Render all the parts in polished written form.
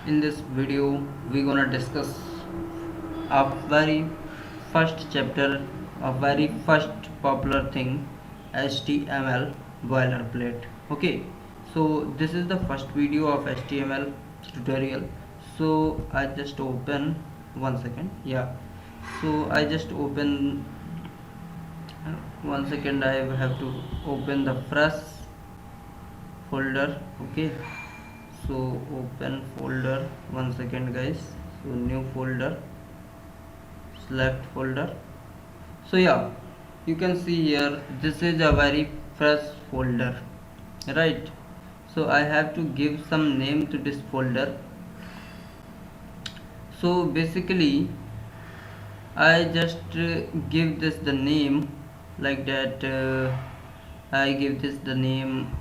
In this video we're gonna discuss a very first chapter, a very first popular thing, HTML boilerplate. Okay, so this is the first video of HTML tutorial. So I just open one second. Yeah, so I just open one second. I have to open the fresh folder. Okay, so open folder, one second guys. So new folder, select folder. So yeah, you can see here this is a very fresh folder, right? So I have to give some name to this folder. So basically I just give this the name like that. I give this the name,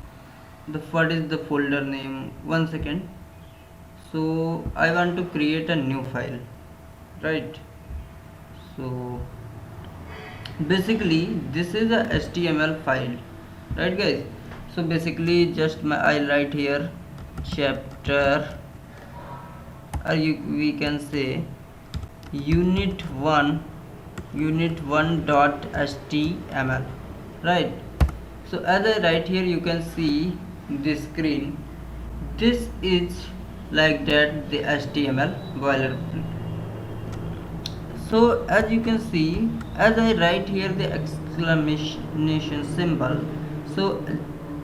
the what is the folder name, one second. So I want to create a new file, right? So basically this is a HTML file, right guys? So basically just I write here chapter, or we can say unit1 dot html, right? So as I write here, you can see the screen. This is like that the HTML boilerplate. So as you can see, as I write here the exclamation symbol, so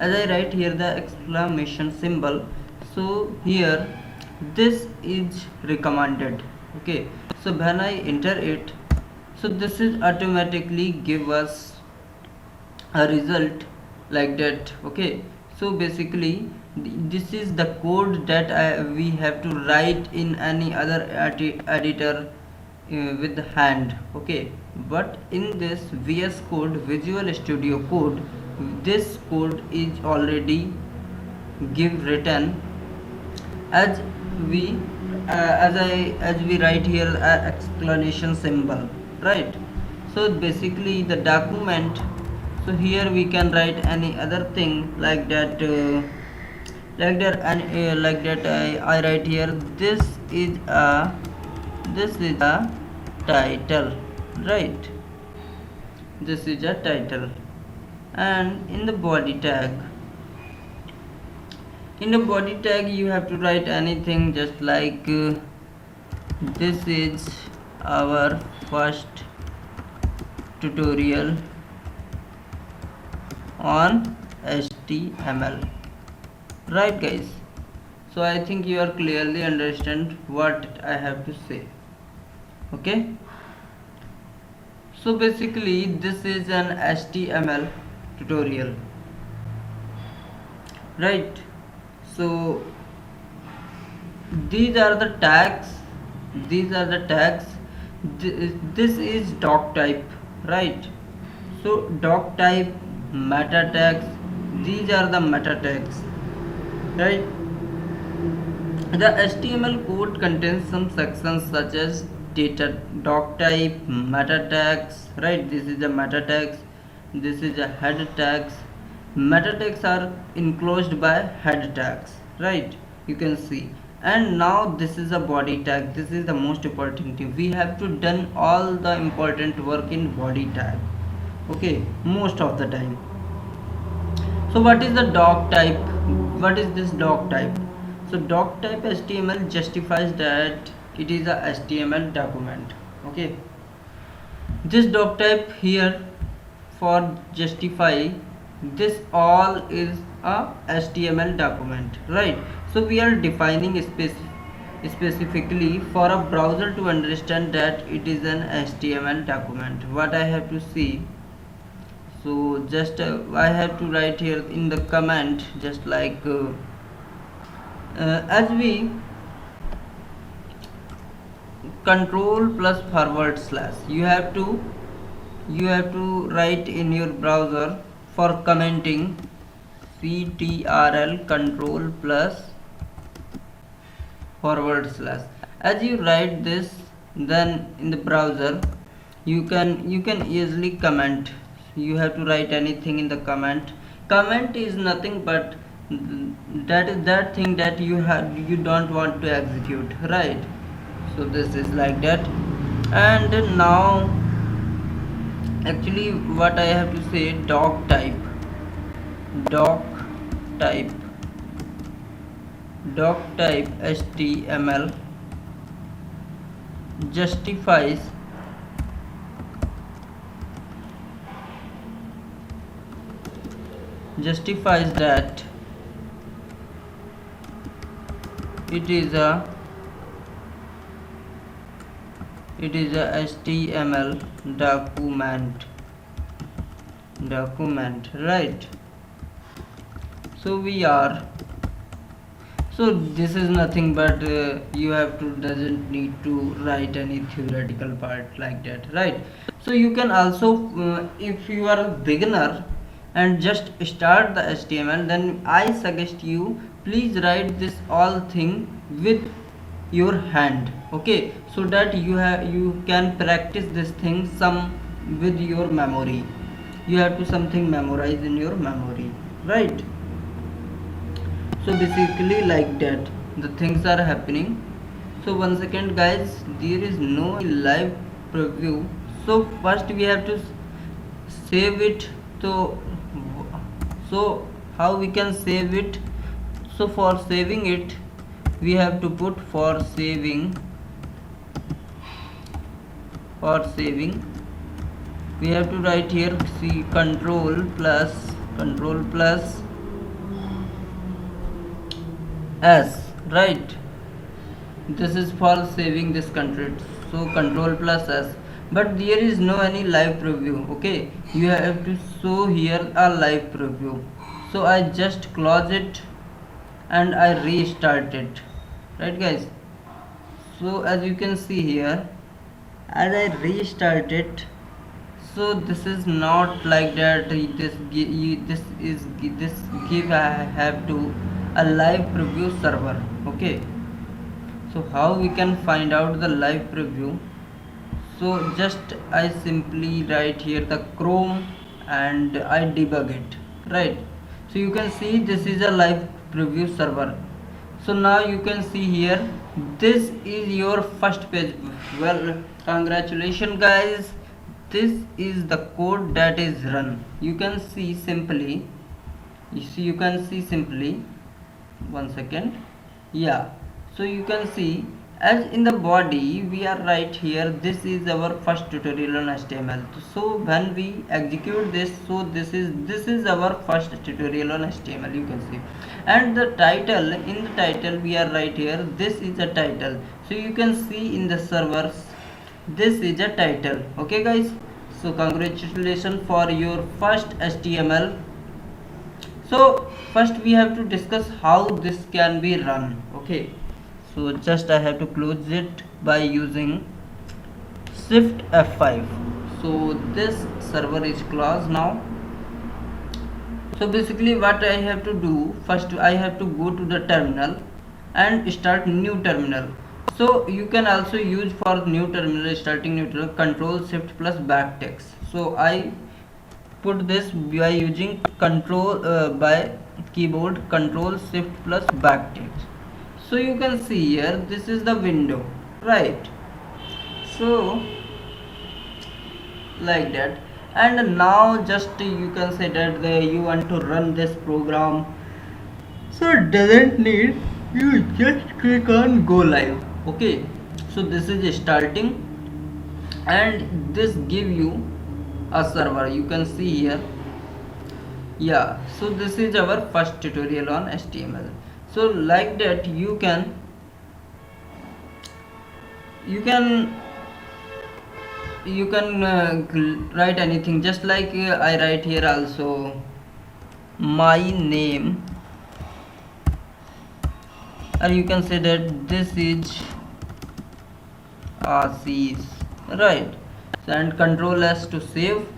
as I write here the exclamation symbol, so here this is recommended. Okay, so when I enter it, so this is automatically give us a result like that. Okay, so basically this is the code that we have to write in any other editor with the hand. Okay, but in this VS Code, Visual Studio Code, this code is already give written as we as we write here exclamation symbol, right? So basically the document, so here we can write any other thing like that, and like that I write here this is a title, right? This is a title. And in the body tag, you have to write anything, just like this is our first tutorial on HTML, right guys? So I think you are clearly understand what I have to say. Okay, so basically this is an HTML tutorial, right? So these are the tags, this is doc type, right? So doc type, meta tags, these are the meta tags, right? The HTML code contains some sections such as data, doc type, meta tags, right? This is the meta tags, this is a head tags. Meta tags are enclosed by head tags, right? You can see. And now this is a body tag. This is the most important thing. We have to done all the important work in body tag. Okay, most of the time. So what is the doc type? What is this doc type? So doc type HTML justifies that it is a HTML document. Okay, this doc type here for justify this all is a HTML document, right? So we are defining specifically for a browser to understand that it is an HTML document. What I have to see, so just I have to write here in the comment, just like as we control plus forward slash, you have to write in your browser for commenting ctrl control plus forward slash. As you write this, then in the browser you can easily comment. You have to write anything in the comment. Comment is nothing but that is that thing that you don't want to execute, right? So this is like that. And now actually what I have to say, doc type doc type HTML justifies that it is a HTML document, right? So we are, so this is nothing but you have to doesn't need to write any theoretical part like that, right? So you can also if you are a beginner and just start the HTML, then I suggest you please write this all thing with your hand, okay, so that you can practice this thing some with your memory. You have to something memorize in your memory, right? So basically like that the things are happening. So 1 second guys, there is no live preview. So first we have to save it. So how we can save it? So for saving it we have to put for saving we have to write here, see, control plus S, right? This is for saving this content. So control plus S, but there is no any live preview, okay? You have to show here a live preview. So I just close it and I restart it, right guys? So as you can see here, as I restart it, so this is not like that. This give I have to a live preview server, okay? So how we can find out the live preview? So just I simply write here the Chrome and I debug it, right? So you can see this is a live preview server. So now you can see here, this is your first page. Well, congratulations guys, this is the code that is run. You can see simply, you can see simply, 1 second, yeah. So you can see as in the body we are right here, this is our first tutorial on HTML. So when we execute this, so this is our first tutorial on HTML, you can see. And the title, in the title we are right here, this is a title. So you can see in the servers, this is a title, okay guys? So congratulations for your first HTML. So first we have to discuss how this can be run, okay? So just I have to close it by using shift F5. So this server is closed now. So basically what I have to do, first I have to go to the terminal and start new terminal. So you can also use for new terminal, starting new terminal, control shift plus backticks. So I put this by using control by keyboard, control shift plus backticks. So you can see here, this is the window, right? So like that. And now just you can say that you want to run this program, so it doesn't need, you just click on go live, okay? So this is starting and this give you a server, you can see here, yeah. So this is our first tutorial on HTML. So like that you can write anything, just like I write here also my name, and you can say that this is Asis, right? So, and control S to save.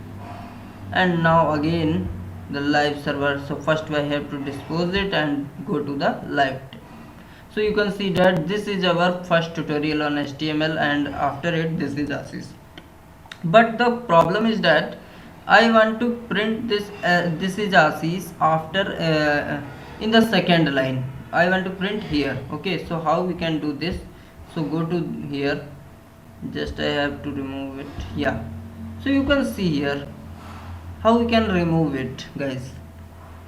And now again the live server. So first I have to dispose it and go to the live tab. So you can see that this is our first tutorial on HTML, and after it this is Asis. But the problem is that I want to print this is Asis after in the second line I want to print here. Okay, so how we can do this? So go to here, just I have to remove it. Yeah, so you can see here how we can remove it, guys.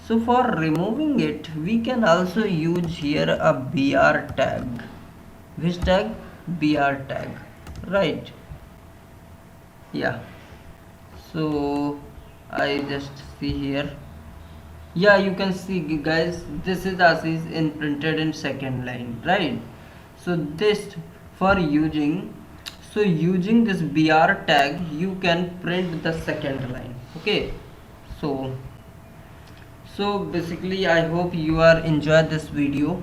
So for removing it, we can also use here a br tag. Which tag? Br tag, right? Yeah, so I just see here. Yeah, you can see, guys, this is Ashish in printed in second line, right? So this for using, so using this br tag you can print the second line. Okay, so basically I hope you are enjoyed this video.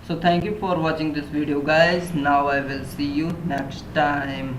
So thank you for watching this video, guys. Now I will see you next time.